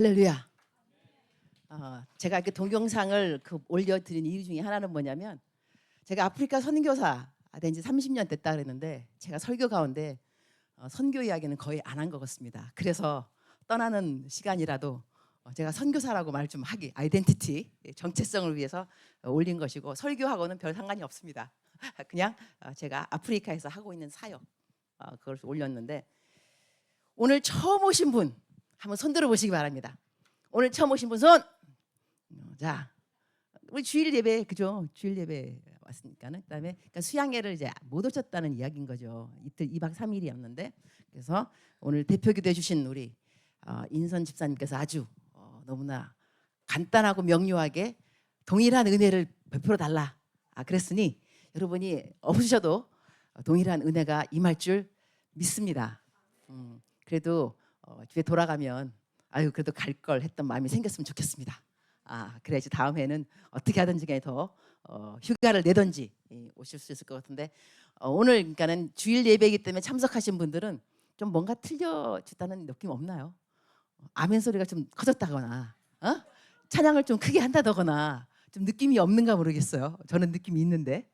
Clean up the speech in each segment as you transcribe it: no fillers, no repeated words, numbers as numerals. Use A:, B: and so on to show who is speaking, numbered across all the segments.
A: 할렐루야. 제가 이렇게 동영상을 올려드린 이유 중에 하나는 뭐냐면, 제가 아프리카 선교사 된 지 30년 됐다 그랬는데, 제가 설교 가운데 선교 이야기는 거의 안 한 것 같습니다. 그래서 떠나는 시간이라도 제가 선교사라고 말 좀 하기, 아이덴티티, 정체성을 위해서 올린 것이고, 설교하고는 별 상관이 없습니다. 그냥 제가 아프리카에서 하고 있는 사역, 그걸 올렸는데, 오늘 처음 오신 분 한번 손 들어 보시기 바랍니다. 오늘 처음 오신 분 손. 자, 우리 주일 예배, 그죠? 주일 예배 왔으니까는. 그다음에 그러니까 수양회를 이제 못 오셨다는 이야기인 거죠. 이틀 2박 3일이었는데, 그래서 오늘 대표기도 해주신 우리 인선 집사님께서 아주 너무나 간단하고 명료하게 동일한 은혜를 베풀어 달라. 그랬으니 여러분이 없으셔도 동일한 은혜가 임할 줄 믿습니다. 그래도 집에 돌아가면 그래도 갈 걸 했던 마음이 생겼으면 좋겠습니다. 그래야지 다음 해는 어떻게 하든지 간에 더 휴가를 내든지 오실 수 있을 것 같은데, 오늘 그러니까는 주일 예배이기 때문에 참석하신 분들은 좀 뭔가 틀려졌다는 느낌 없나요? 아멘 소리가 좀 커졌다거나, 찬양을 좀 크게 한다거나 좀 느낌이 없는가 모르겠어요. 저는 느낌이 있는데.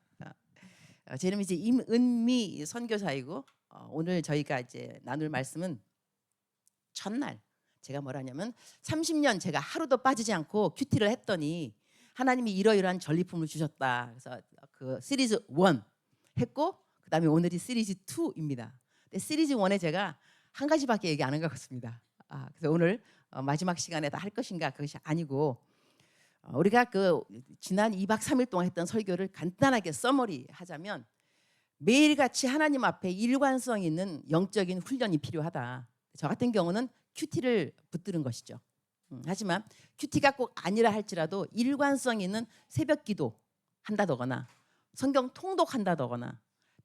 A: 제 이름이 이제 임은미 선교사이고, 오늘 저희가 이제 나눌 말씀은 첫날, 제가 뭐라냐면 30년 제가 하루도 빠지지 않고 큐티를 했더니 하나님이 이러이러한 전리품을 주셨다. 그래서 그 시리즈 1 했고, 그다음에 오늘이 시리즈 2입니다. 근데 시리즈 1에 제가 한 가지밖에 얘기 안 한 것 같습니다. 그래서 오늘 마지막 시간에 다 할 것인가, 그것이 아니고, 우리가 그 지난 2박 3일 동안 했던 설교를 간단하게 서머리 하자면, 매일같이 하나님 앞에 일관성 있는 영적인 훈련이 필요하다. 저 같은 경우는 큐티를 붙들은 것이죠. 하지만 큐티가 꼭 아니라 할지라도 일관성 있는 새벽 기도 한다더거나, 성경 통독한다더거나,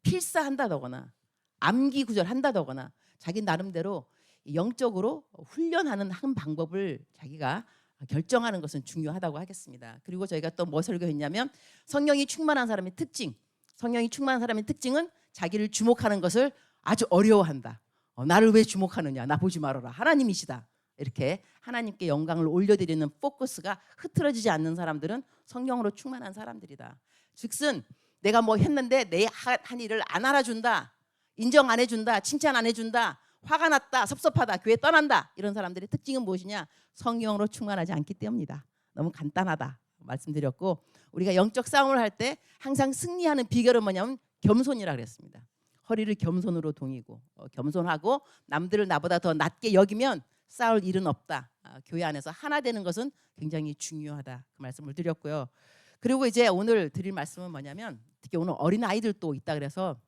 A: 필사한다더거나, 암기 구절 한다더거나, 자기 나름대로 영적으로 훈련하는 한 방법을 자기가 결정하는 것은 중요하다고 하겠습니다. 그리고 저희가 또 뭐 설교했냐면, 성령이 충만한 사람의 특징, 성령이 충만한 사람의 특징은 자기를 주목하는 것을 아주 어려워한다. 나를 왜 주목하느냐, 나 보지 말아라, 하나님이시다. 이렇게 하나님께 영광을 올려드리는 포커스가 흐트러지지 않는 사람들은 성령으로 충만한 사람들이다. 즉슨 내가 뭐 했는데 내 한 일을 안 알아준다, 인정 안 해준다, 칭찬 안 해준다, 화가 났다, 섭섭하다, 교회 떠난다, 이런 사람들의 특징은 무엇이냐? 성령으로 충만하지 않기 때문이다. 너무 간단하다 말씀드렸고, 우리가 영적 싸움을 할 때 항상 승리하는 비결은 뭐냐면 겸손이라 그랬습니다. 허리를 겸손으로 동이고, 겸손하고 남들을 나보다 더 낮게 여기면 싸울 일은 없다. 교회 안에서 하나 되는 것은 굉장히 중요하다. 그 말씀을 드렸고요. 그리고 이제 오늘 드릴 말씀은 뭐냐면, 특히 오늘 어린 아이들도 있다 그래서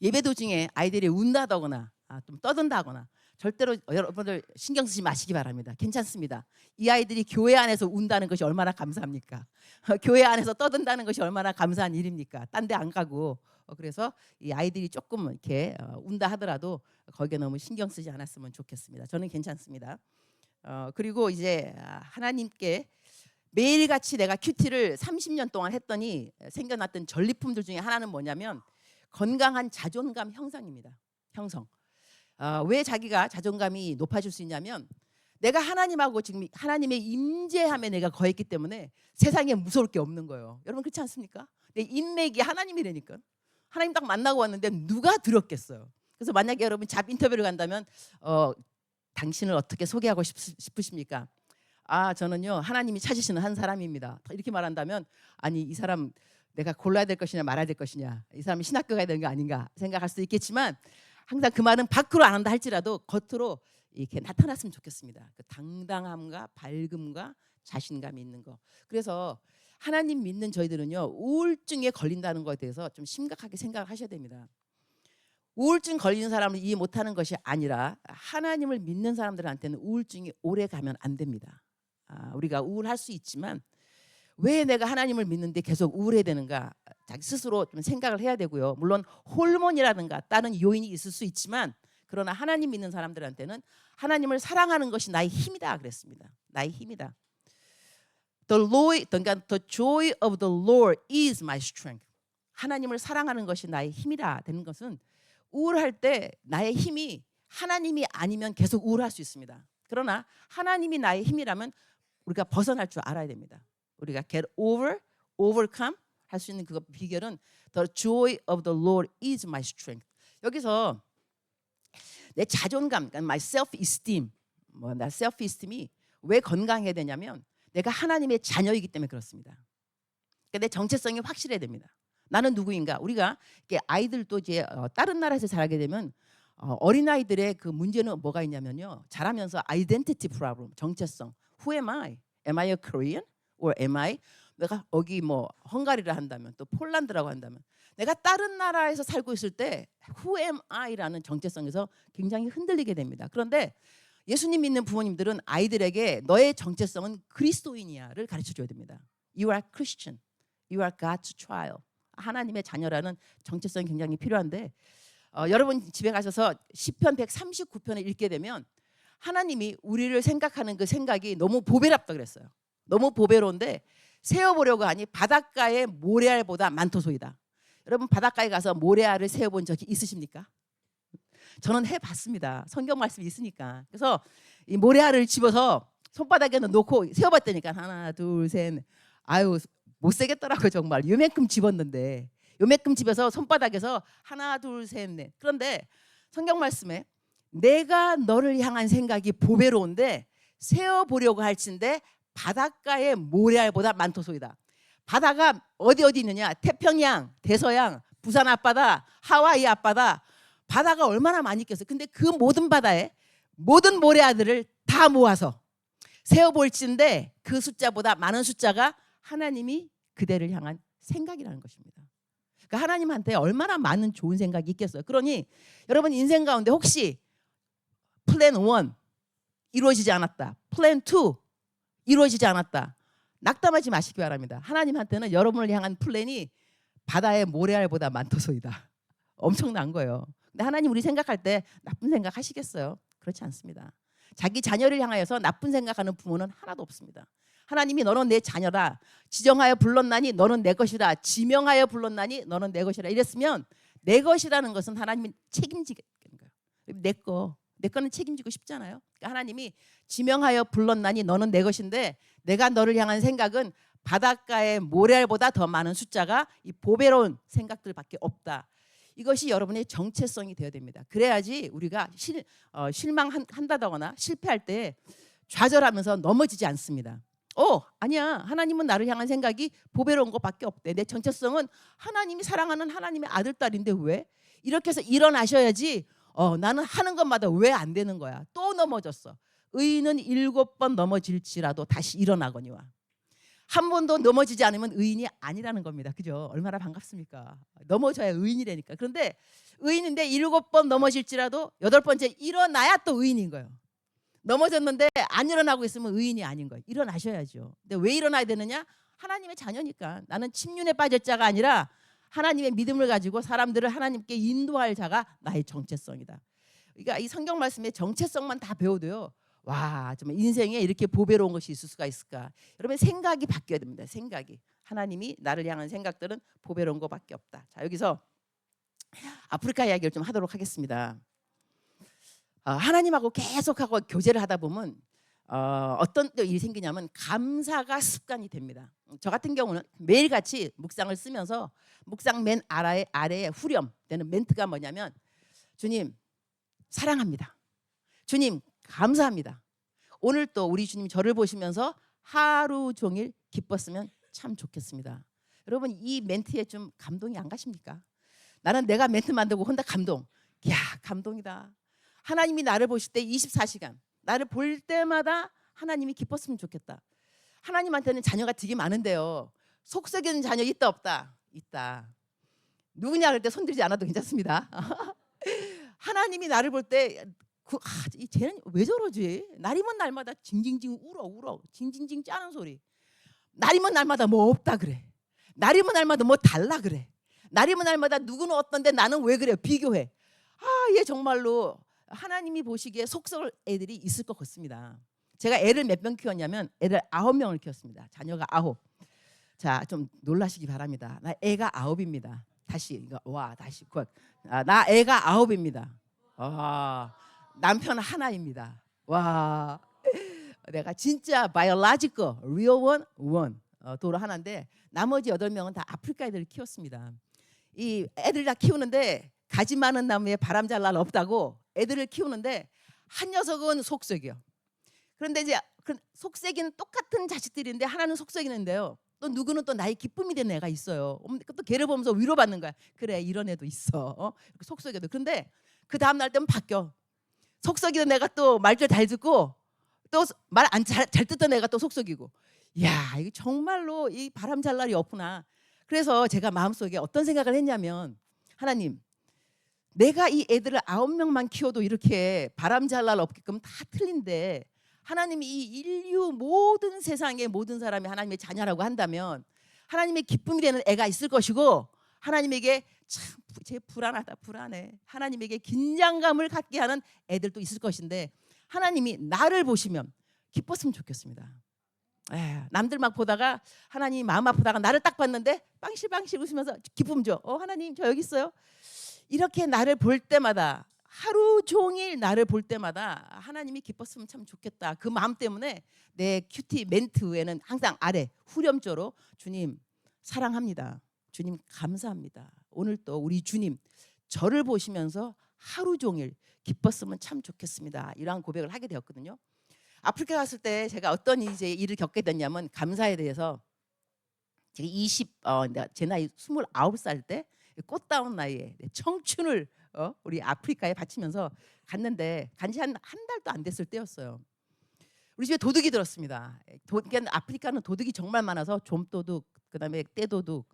A: 예배 도중에 아이들이 운다거나 좀 떠든다거나 절대로 여러분들 신경 쓰지 마시기 바랍니다. 괜찮습니다. 이 아이들이 교회 안에서 운다는 것이 얼마나 감사합니까? 교회 안에서 떠든다는 것이 얼마나 감사한 일입니까? 딴 데 안 가고. 그래서 이 아이들이 조금 이렇게 운다 하더라도 거기에 너무 신경 쓰지 않았으면 좋겠습니다. 저는 괜찮습니다. 그리고 이제 하나님께 매일같이 내가 큐티를 30년 동안 했더니 생겨났던 전리품들 중에 하나는 뭐냐면 건강한 자존감 형성입니다. 형성. 왜 자기가 자존감이 높아질 수 있냐면, 내가 하나님하고 지금 하나님의 임재함에 내가 거했기 때문에 세상에 무서울 게 없는 거예요. 여러분 그렇지 않습니까? 내 인맥이 하나님이라니까. 하나님 딱 만나고 왔는데 누가 두렵겠어요. 그래서 만약에 여러분 잡 인터뷰를 간다면 당신을 어떻게 소개하고 싶으십니까? 저는요 하나님이 찾으시는 한 사람입니다. 이렇게 말한다면, 아니 이 사람 내가 골라야 될 것이냐 말아야 될 것이냐, 이 사람이 신학교 가야 되는 거 아닌가 생각할 수도 있겠지만, 항상 그 말은 밖으로 안 한다 할지라도 겉으로 이렇게 나타났으면 좋겠습니다. 그 당당함과 밝음과 자신감이 있는 거. 그래서 하나님 믿는 저희들은요 우울증에 걸린다는 것에 대해서 좀 심각하게 생각을 하셔야 됩니다. 우울증 걸리는 사람을 이해 못하는 것이 아니라, 하나님을 믿는 사람들한테는 우울증이 오래 가면 안 됩니다. 우리가 우울할 수 있지만 왜 내가 하나님을 믿는데 계속 우울해야 되는가, 자기 스스로 좀 생각을 해야 되고요. 물론 호르몬이라든가 다른 요인이 있을 수 있지만, 그러나 하나님 믿는 사람들한테는 하나님을 사랑하는 것이 나의 힘이다 그랬습니다. 나의 힘이다. The joy of the Lord is my strength. 하나님을 사랑하는 것이 나의 힘이다 되는 것은, 우울할 때 나의 힘이 하나님이 아니면 계속 우울할 수 있습니다. 그러나 하나님이 나의 힘이라면 우리가 벗어날 줄 알아야 됩니다. 우리가 get over, overcome 할 수 있는 그 비결은 The joy of the Lord is my strength. 여기서 내 자존감, 그러니까 my self-esteem, 나 self-esteem이 왜 건강해야 되냐면 내가 하나님의 자녀이기 때문에 그렇습니다. 그러니까 내 정체성이 확실해야 됩니다. 나는 누구인가? 우리가 아이들도 이제 다른 나라에서 자라게 되면 어린아이들의 그 문제는 뭐가 있냐면요. 자라면서 identity problem, 정체성. Who am I? Am I a Korean? Or am I? 내가 여기 뭐 헝가리를 한다면 또 폴란드라고 한다면 내가 다른 나라에서 살고 있을 때 Who am I?라는 정체성에서 굉장히 흔들리게 됩니다. 그런데 예수님 믿는 부모님들은 아이들에게 너의 정체성은 그리스도인이야를 가르쳐줘야 됩니다. You are Christian. You are God's child. 하나님의 자녀라는 정체성이 굉장히 필요한데 여러분 집에 가셔서 시편 139편을 읽게 되면 하나님이 우리를 생각하는 그 생각이 너무 보배롭다 그랬어요. 너무 보배로운데 세어보려고 하니 바닷가의 모래알보다 많도소이다. 여러분 바닷가에 가서 모래알을 세어본 적이 있으십니까? 저는 해봤습니다. 성경 말씀이 있으니까. 그래서 이 모래알을 집어서 손바닥에 놓고 세어봤다니까. 하나 둘 셋. 아유 못 세겠더라고요. 정말 요만큼 집었는데 요만큼 집어서 손바닥에서 하나 둘 셋 넷. 그런데 성경 말씀에 내가 너를 향한 생각이 보배로운데 세어보려고 할진데 바닷가의 모래알보다 많도소이다. 바다가 어디 있느냐? 태평양, 대서양, 부산 앞바다, 하와이 앞바다. 바다가 얼마나 많이 있겠어요. 근데 그 모든 바다에 모든 모래알들을 다 모아서 세어볼진데 그 숫자보다 많은 숫자가 하나님이 그대를 향한 생각이라는 것입니다. 그러니까 하나님한테 얼마나 많은 좋은 생각이 있겠어요. 그러니 여러분 인생 가운데 혹시 플랜 1 이루어지지 않았다. 플랜 2 이루어지지 않았다. 낙담하지 마시기 바랍니다. 하나님한테는 여러분을 향한 플랜이 바다의 모래알보다 많도소이다. 엄청난 거예요. 근데 하나님 우리 생각할 때 나쁜 생각 하시겠어요? 그렇지 않습니다. 자기 자녀를 향하여서 나쁜 생각하는 부모는 하나도 없습니다. 하나님이 너는 내 자녀라. 지정하여 불렀나니 너는 내 것이라. 지명하여 불렀나니 너는 내 것이라. 이랬으면 내 것이라는 것은 하나님이 책임지겠는 거예요. 내 거는 책임지고 싶잖아요. 그러니까 하나님이 지명하여 불렀나니 너는 내 것인데 내가 너를 향한 생각은 바닷가의 모래알보다 더 많은 숫자가 이 보배로운 생각들밖에 없다. 이것이 여러분의 정체성이 되어야 됩니다. 그래야지 우리가 실망한다거나 실패할 때 좌절하면서 넘어지지 않습니다. 아니야. 하나님은 나를 향한 생각이 보배로운 것밖에 없대. 내 정체성은 하나님이 사랑하는 하나님의 아들, 딸인데 왜? 이렇게 해서 일어나셔야지 나는 하는 것마다 왜 안 되는 거야. 또 넘어졌어. 의인은 7번 넘어질지라도 다시 일어나거니와. 한 번도 넘어지지 않으면 의인이 아니라는 겁니다. 그죠? 얼마나 반갑습니까? 넘어져야 의인이라니까. 그런데 의인인데 7번 넘어질지라도 8번째 일어나야 또 의인인 거예요. 넘어졌는데 안 일어나고 있으면 의인이 아닌 거예요. 일어나셔야죠. 근데 왜 일어나야 되느냐? 하나님의 자녀니까. 나는 침륜에 빠질 자가 아니라 하나님의 믿음을 가지고 사람들을 하나님께 인도할 자가 나의 정체성이다. 그러니까 이 성경 말씀의 정체성만 다 배워도요. 와, 정말 인생에 이렇게 보배로운 것이 있을 수가 있을까? 여러분 생각이 바뀌어야 됩니다. 생각이. 하나님이 나를 향한 생각들은 보배로운 것밖에 없다. 자, 여기서 아프리카 이야기를 좀 하도록 하겠습니다. 하나님하고 계속하고 교제를 하다 보면 어떤 일이 생기냐면 감사가 습관이 됩니다. 저 같은 경우는 매일같이 묵상을 쓰면서 묵상 맨 아래에 후렴되는 멘트가 뭐냐면 주님 사랑합니다. 주님 감사합니다. 오늘 또 우리 주님 저를 보시면서 하루 종일 기뻤으면 참 좋겠습니다. 여러분 이 멘트에 좀 감동이 안 가십니까? 나는 내가 멘트 만들고 혼자 감동. 이야 감동이다. 하나님이 나를 보실 때 24시간 나를 볼 때마다 하나님이 기뻤으면 좋겠다. 하나님한테는 자녀가 되게 많은데요. 속 썩이는 자녀 있다 없다? 있다. 누구냐 할 때 손들지 않아도 괜찮습니다. 하나님이 나를 볼 때 쟤는 왜 저러지? 날이면 날마다 징징징 울어 징징징 짜는 소리. 날이면 날마다 뭐 없다 그래. 날이면 날마다 뭐 달라 그래. 날이면 날마다 누구는 어떤데 나는 왜 그래 비교해. 얘 정말로 하나님이 보시기에 속 썩을 애들이 있을 것 같습니다. 제가 애를 몇 명 키웠냐면 애를 9명을 키웠습니다. 자녀가 9. 자, 좀 놀라시기 바랍니다. 나 애가 9입니다. 다시 나 애가 9입니다. 남편 하나입니다. 와, 내가 진짜 biological, real one 도로 하나인데 나머지 8명은 다 아프리카 애들을 키웠습니다. 이 애들 다 키우는데 가지 많은 나무에 바람 잘 날 없다고 애들을 키우는데 한 녀석은 속썩이요. 그런데 이제 그 속썩이는 똑같은 자식들인데 하나는 속썩이는데요. 또 누구는 또 나의 기쁨이 되는 애가 있어요. 또 걔를 보면서 위로받는 거야. 그래 이런 애도 있어. 이렇게 속썩여도. 그런데 그 다음 날 때면 바뀌어. 속썩이던 애가 또 말도 잘 듣고 또 말 안 잘 듣던 애가 또 속썩이고. 야 이게 정말로 이 바람 잘 날이 없구나. 그래서 제가 마음속에 어떤 생각을 했냐면 하나님 내가 이 애들을 9명만 키워도 이렇게 바람 잘 날 없게끔 다 틀린데 하나님이 이 인류 모든 세상의 모든 사람이 하나님의 자녀라고 한다면 하나님의 기쁨이 되는 애가 있을 것이고 하나님에게 참 쟤 불안하다 불안해 하나님에게 긴장감을 갖게 하는 애들도 있을 것인데 하나님이 나를 보시면 기뻤으면 좋겠습니다. 남들 막 보다가 하나님 마음 아프다가 나를 딱 봤는데 빵실빵실 웃으면서 기쁨 줘. 하나님 저 여기 있어요. 이렇게 나를 볼 때마다 하루 종일 나를 볼 때마다 하나님이 기뻤으면 참 좋겠다. 그 마음 때문에 내 큐티 멘트에는 항상 아래 후렴조로 주님 사랑합니다. 주님 감사합니다. 오늘 또 우리 주님 저를 보시면서 하루 종일 기뻤으면 참 좋겠습니다. 이러한 고백을 하게 되었거든요. 아프리카 갔을 때 제가 어떤 이제 일을 겪게 됐냐면 감사에 대해서 제가 제 나이 29살 때 꽃다운 나이에 청춘을 우리 아프리카에 바치면서 갔는데 간지 한 달도 안 됐을 때였어요. 우리 집에 도둑이 들었습니다. 그러니까 아프리카는 도둑이 정말 많아서 좀도둑, 그다음에 떼도둑,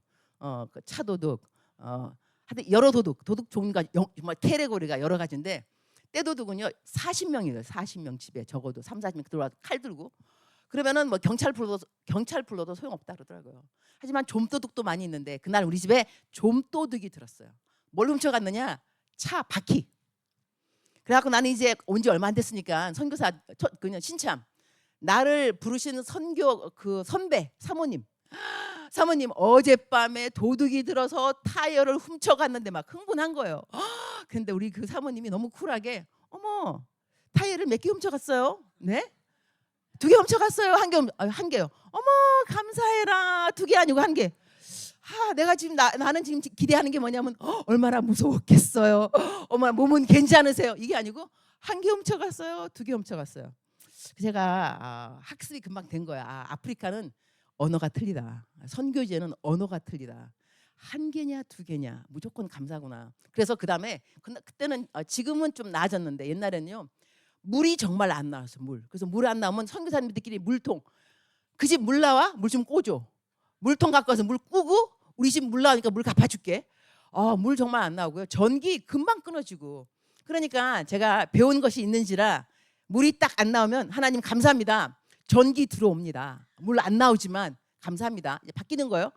A: 그 차도둑, 하여튼 여러 도둑 종류가 정말 캐레고리가 여러 가지인데 떼도둑은요 40명이에요. 40명 집에 적어도 40명 들어와서 칼 들고 그러면은 뭐 경찰 불러도 소용없다 그러더라고요. 하지만 좀도둑도 많이 있는데 그날 우리 집에 좀도둑이 들었어요. 뭘 훔쳐갔느냐? 차 바퀴. 그래갖고 나는 이제 온 지 얼마 안 됐으니까 선교사 그냥 신참 나를 부르시는 선교 그 선배 사모님 어젯밤에 도둑이 들어서 타이어를 훔쳐갔는데 막 흥분한 거예요. 근데 우리 그 사모님이 너무 쿨하게 어머 타이어를 몇 개 훔쳐갔어요? 네? 2개 훔쳐갔어요. 한 개요. 어머 감사해라. 2개 아니고 1개. 내가 지금 나는 지금 기대하는 게 뭐냐면 얼마나 무서웠겠어요. 어머 몸은 괜찮으세요? 이게 아니고 1개 훔쳐갔어요. 2개 훔쳐갔어요. 제가 학습이 금방 된 거야. 아프리카는 언어가 틀리다. 선교제는 언어가 틀리다. 1개냐 2개냐 무조건 감사구나. 그래서 그다음에 그때는 지금은 좀 나아졌는데 옛날에는요. 물이 정말 안 나왔어. 그래서 물 안 나오면 선교사님들끼리 물통 그 집 물 나와? 물 좀 꽂어. 물통 갖고 와서 물 꾸고 우리 집 물 나오니까 물 갚아줄게. 물 정말 안 나오고요. 전기 금방 끊어지고. 그러니까 제가 배운 것이 있는지라 물이 딱 안 나오면 하나님 감사합니다. 전기 들어옵니다. 물 안 나오지만 감사합니다. 이제 바뀌는 거예요.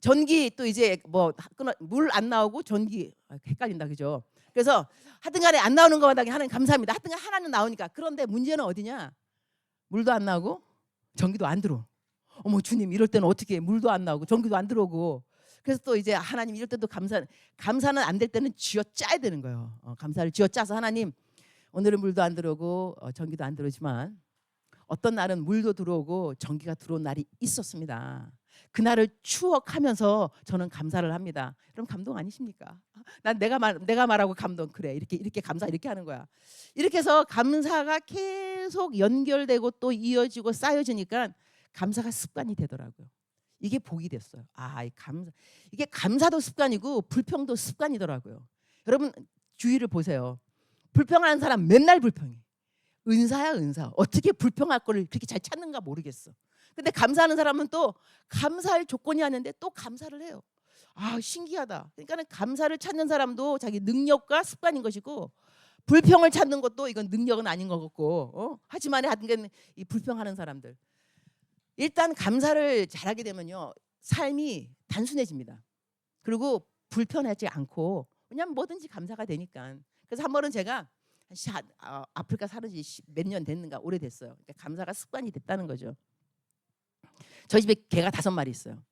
A: 전기 또 이제 뭐 물 안 나오고 전기 헷갈린다 그죠? 그래서 하여튼간에 안 나오는 것마다 하나님 감사합니다. 하여튼간 하나는 나오니까. 그런데 문제는 어디냐? 물도 안 나오고 전기도 안 들어. 어머 주님 이럴 때는 어떻게 물도 안 나오고 전기도 안 들어오고. 그래서 또 이제 하나님 이럴 때도 감사는 안 될 때는 쥐어짜야 되는 거예요. 감사를 쥐어짜서 하나님 오늘은 물도 안 들어오고 전기도 안 들어오지만 어떤 날은 물도 들어오고 전기가 들어온 날이 있었습니다. 그날을 추억하면서 저는 감사를 합니다. 여러분 감동 아니십니까? 난 내가 말하고 감동. 그래 이렇게 감사 이렇게 하는 거야. 이렇게 해서 감사가 계속 연결되고 또 이어지고 쌓여지니까 감사가 습관이 되더라고요. 이게 복이 됐어요. 이게 감사도 습관이고 불평도 습관이더라고요. 여러분 주위를 보세요. 불평하는 사람 맨날 불평해. 은사야 은사. 어떻게 불평할 거를 그렇게 잘 찾는가 모르겠어. 근데 감사하는 사람은 또 감사할 조건이 아닌데 또 감사를 해요. 신기하다. 그러니까 감사를 찾는 사람도 자기 능력과 습관인 것이고 불평을 찾는 것도 이건 능력은 아닌 것 같고 하지만 하여튼 이 불평하는 사람들 일단 감사를 잘하게 되면요 삶이 단순해집니다. 그리고 불편하지 않고 왜냐하면 뭐든지 감사가 되니까. 그래서 한 번은 제가 아프리카 사는 지 몇 년 됐는가 오래됐어요. 그러니까 감사가 습관이 됐다는 거죠. 저희 집에 개가 5마리 있어요.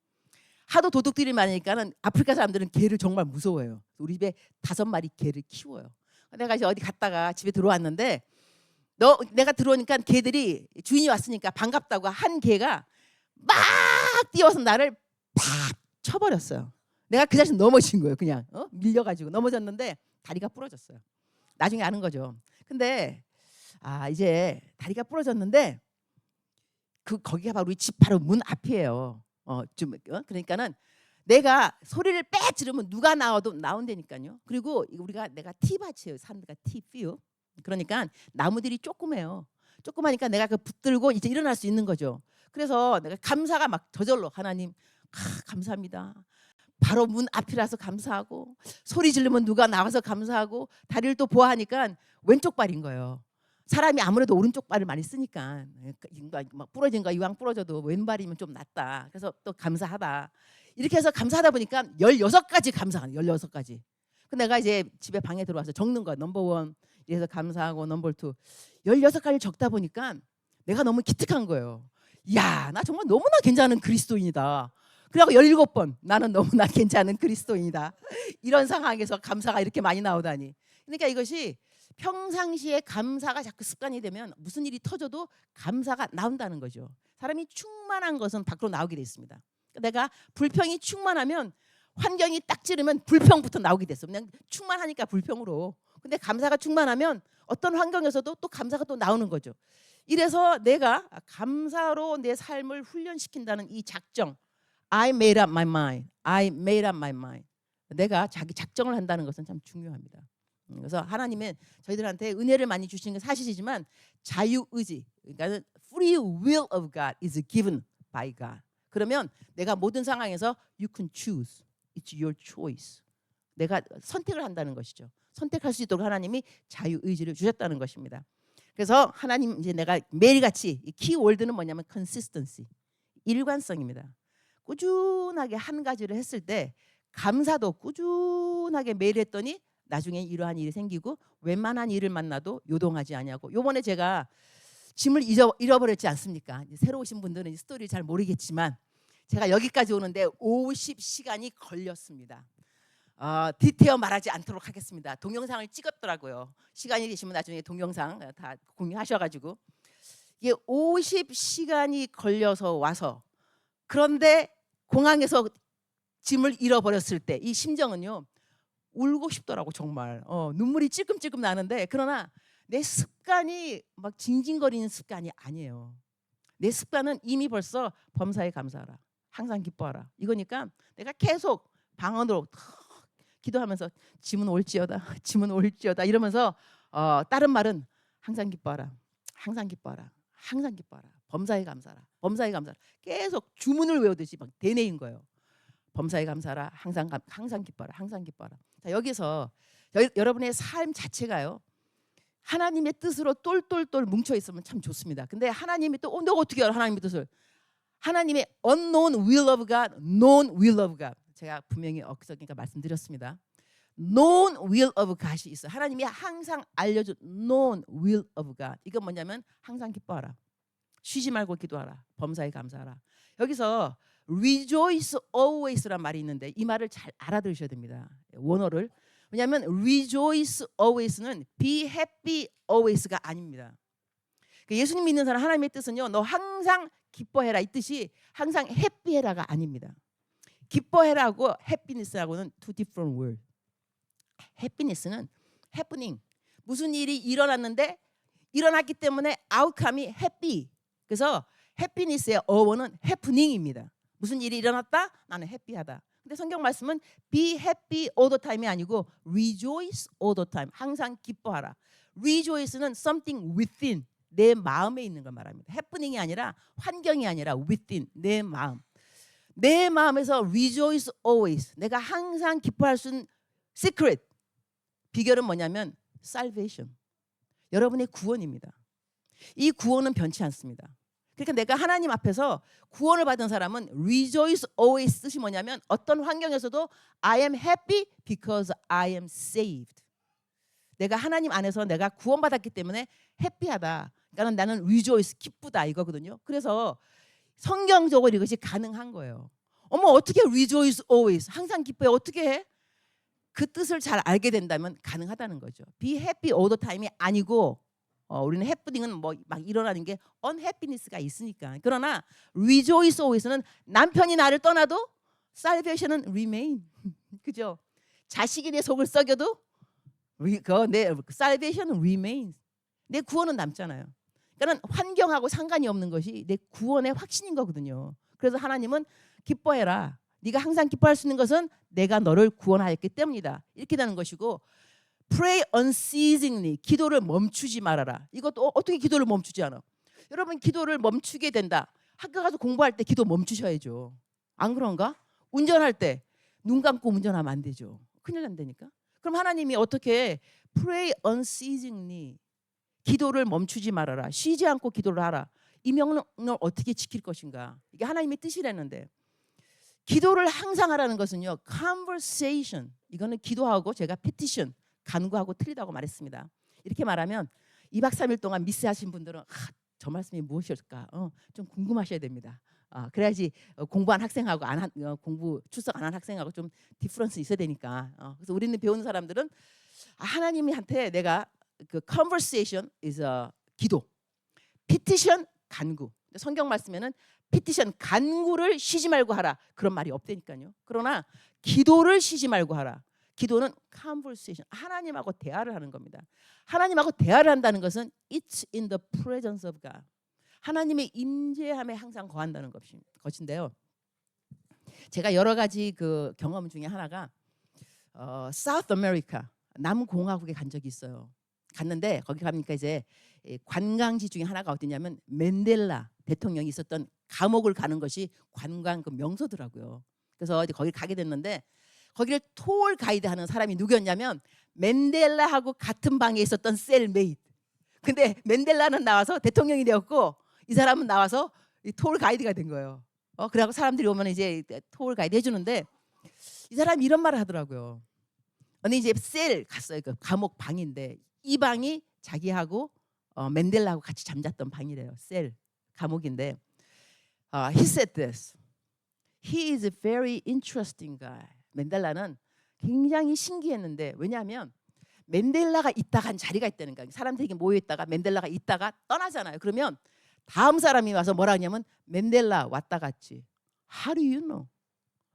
A: 하도 도둑들이 많으니까는 아프리카 사람들은 개를 정말 무서워해요. 우리 집에 5마리 개를 키워요. 내가 이제 어디 갔다가 집에 들어왔는데 내가 들어오니까 개들이 주인이 왔으니까 반갑다고 한 개가 막 뛰어서 나를 팍 쳐버렸어요. 내가 그 자신 넘어진 거예요. 그냥 밀려가지고 넘어졌는데 다리가 부러졌어요. 나중에 아는 거죠. 근데 이제 다리가 부러졌는데 거기가 바로 우리 집 바로 문 앞이에요. 그러니까는 내가 소리를 빼 지르면 누가 나와도 나온다니까요. 그리고 내가 티밭이에요. 산가 티필. 그러니까 나무들이 조그매요. 조그마니까 내가 그 붙들고 이제 일어날 수 있는 거죠. 그래서 내가 감사가 막 저절로 하나님 감사합니다. 바로 문 앞이라서 감사하고 소리 지르면 누가 나와서 감사하고 다리를 또 보아하니까 왼쪽 발인 거예요. 사람이 아무래도 오른쪽 발을 많이 쓰니까 막 부러진 거 이왕 부러져도 왼발이면 좀 낫다. 그래서 또 감사하다. 이렇게 해서 감사하다 보니까 16가지 감사하는 16가지. 내가 이제 집에 방에 들어와서 적는 거야. 넘버 1 이래서 감사하고 넘버 2 16가지를 적다 보니까 내가 너무 기특한 거예요. 야, 나 정말 너무나 괜찮은 그리스도인이다. 그래갖고 17번 나는 너무나 괜찮은 그리스도인이다. 이런 상황에서 감사가 이렇게 많이 나오다니. 그러니까 이것이 평상시에 감사가 자꾸 습관이 되면 무슨 일이 터져도 감사가 나온다는 거죠. 사람이 충만한 것은 밖으로 나오게 돼 있습니다. 내가 불평이 충만하면 환경이 딱 찌르면 불평부터 나오게 됐어. 그냥 충만하니까 불평으로. 근데 감사가 충만하면 어떤 환경에서도 또 감사가 또 나오는 거죠. 이래서 내가 감사로 내 삶을 훈련시킨다는 이 작정, I made up my mind. I made up my mind. 내가 자기 작정을 한다는 것은 참 중요합니다. 그래서 하나님은 저희들한테 은혜를 많이 주시는 건 사실이지만 자유의지, 그러니까 free will of God is given by God. 그러면 내가 모든 상황에서 you can choose. It's your choice. 내가 선택을 한다는 것이죠. 선택할 수 있도록 하나님이 자유의지를 주셨다는 것입니다. 그래서 하나님 이제 내가 매일같이 이 키워드는 뭐냐면 consistency, 일관성입니다. 꾸준하게 한 가지를 했을 때 감사도 꾸준하게 매일 했더니 나중에 이러한 일이 생기고 웬만한 일을 만나도 요동하지 아니하고. 요번에 제가 짐을 잃어버렸지 않습니까? 새로 오신 분들은 이 스토리를 잘 모르겠지만 제가 여기까지 오는데 50시간이 걸렸습니다. 디테일 말하지 않도록 하겠습니다. 동영상을 찍었더라고요. 시간이 되시면 나중에 동영상 다 공유하셔가지고 이게 50시간이 걸려서 와서, 그런데 공항에서 짐을 잃어버렸을 때 이 심정은요, 울고 싶더라고. 정말 눈물이 찔끔찔끔 나는데, 그러나 내 습관이 막 징징거리는 습관이 아니에요. 내 습관은 이미 벌써 범사에 감사하라, 항상 기뻐하라, 이거니까 내가 계속 방언으로 기도하면서 짐은 올지어다, 짐은 올지어다 이러면서 다른 말은 항상 기뻐하라, 항상 기뻐하라, 항상 기뻐하라, 범사에 감사하라, 범사에 감사하라, 계속 주문을 외우듯이 막 되뇌인 거예요. 범사에 감사하라, 항상 기뻐하라, 항상 기뻐하라. 자, 여기서 여러분의 삶 자체가요, 하나님의 뜻으로 똘똘똘 뭉쳐 있으면 참 좋습니다. 근데 하나님이 또 너 어떻게 알아? 하나님의 뜻을. 하나님의 unknown will of God, known will of God. 제가 분명히 엊그저께니까 말씀드렸습니다. known will of God이 있어요. 하나님이 항상 알려준 known will of God. 이건 뭐냐면 항상 기뻐하라, 쉬지 말고 기도하라, 범사에 감사하라. 여기서 rejoice always란 말이 있는데 이 말을 잘 알아들으셔야 됩니다. 원어를. 왜냐하면 rejoice always는 be happy always가 아닙니다. 예수님 믿는 사람 하나님의 뜻은요, 너 항상 기뻐해라 이 뜻이 항상 해피해라가 아닙니다. 기뻐해라고 happiness하고는 two different words. happiness는 happening, 무슨 일이 일어났는데 일어났기 때문에 outcome이 happy. 그래서 happiness의 어원은 happening입니다. 무슨 일이 일어났다? 나는 해피하다. 근데 성경 말씀은 be happy all the time이 아니고 rejoice all the time. 항상 기뻐하라. rejoice는 something within, 내 마음에 있는 걸 말합니다. happening이 아니라 환경이 아니라 within, 내 마음. 내 마음에서 rejoice always. 내가 항상 기뻐할 수 있는 secret. 비결은 뭐냐면 salvation. 여러분의 구원입니다. 이 구원은 변치 않습니다. 그러니까 내가 하나님 앞에서 구원을 받은 사람은 rejoice always 뜻이 뭐냐면 어떤 환경에서도 I am happy because I am saved. 내가 하나님 안에서 내가 구원받았기 때문에 해피하다. 그러니까 나는 rejoice, 기쁘다 이거거든요. 그래서 성경적으로 이것이 가능한 거예요. 어머 어떻게 rejoice always, 항상 기뻐해, 어떻게 해? 그 뜻을 잘 알게 된다면 가능하다는 거죠. be happy all the time이 아니고 우리는 해프닝은 뭐 막 일어나는 게 unhappiness가 있으니까. 그러나 rejoice always는 남편이 나를 떠나도 salvation은 remain. 그죠? 자식이 내 속을 썩여도 내 salvation은 remains. 내 구원은 남잖아요. 그러니까 환경하고 상관이 없는 것이 내 구원의 확신인 거거든요. 그래서 하나님은 기뻐해라. 네가 항상 기뻐할 수 있는 것은 내가 너를 구원하였기 때문이다. 이렇게 되는 것이고 pray unceasingly. 기도를 멈추지 말아라. 이것도 어떻게 기도를 멈추지 않아? 여러분 기도를 멈추게 된다. 학교 가서 공부할 때 기도 멈추셔야죠. 안 그런가? 운전할 때 눈 감고 운전하면 안 되죠. 큰일 난다니까. 그럼 하나님이 어떻게 pray unceasingly. 기도를 멈추지 말아라. 쉬지 않고 기도를 하라. 이 명령을 어떻게 지킬 것인가? 이게 하나님의 뜻이라는데 기도를 항상 하라는 것은요. conversation. 이거는 기도하고 제가 petition, 간구하고 틀리다고 말했습니다. 이렇게 말하면 2박 3일 동안 미스하신 분들은 저 말씀이 무엇일까? 좀 궁금하셔야 됩니다. 그래야지 공부한 학생하고 공부 출석 안 한 학생하고 좀 디퍼런스 있어야 되니까. 그래서 우리는 배우는 사람들은 하나님한테 내가 그 conversation is 기도, petition 간구. 성경 말씀에는 petition 간구를 쉬지 말고 하라 그런 말이 없다니까요. 그러나 기도를 쉬지 말고 하라. 기도는 conversation 하나님하고 대화를 하는 겁니다. 하나님하고 대화를 한다는 것은 it's in the presence of God. 하나님의 임재함에 항상 거한다는 것인데요. 제가 여러 가지 그 경험 중에 하나가 South America 남공화국에 간 적이 있어요. 갔는데 거기 가니까 이제 관광지 중에 하나가 어디냐면 맨델라 대통령이 있었던 감옥을 가는 것이 관광 그 명소더라고요. 그래서 이제 거기 가게 됐는데 거기를 토어 가이드 하는 사람이 누구였냐면 맨델라하고 같은 방에 있었던 셀메이트. 근데 맨델라는 나와서 대통령이 되었고 이 사람은 나와서 이 토어 가이드가 된 거예요. 그래갖고 사람들이 오면 이제 토어 가이드 해주는데 이 사람이 이런 말을 하더라고요. 언니 이제 셀 갔어요. 그 감옥 방인데 이 방이 자기하고 맨델라하고 같이 잠잤던 방이래요. 셀 감옥인데 he said this. He is a very interesting guy. 맨델라는 굉장히 신기했는데 왜냐하면 맨델라가 있다가 한 자리가 있다는 거예요. 사람들이 모여 있다가 맨델라가 있다가 떠나잖아요. 그러면 다음 사람이 와서 뭐라 하냐면 맨델라 왔다 갔지. How do you know?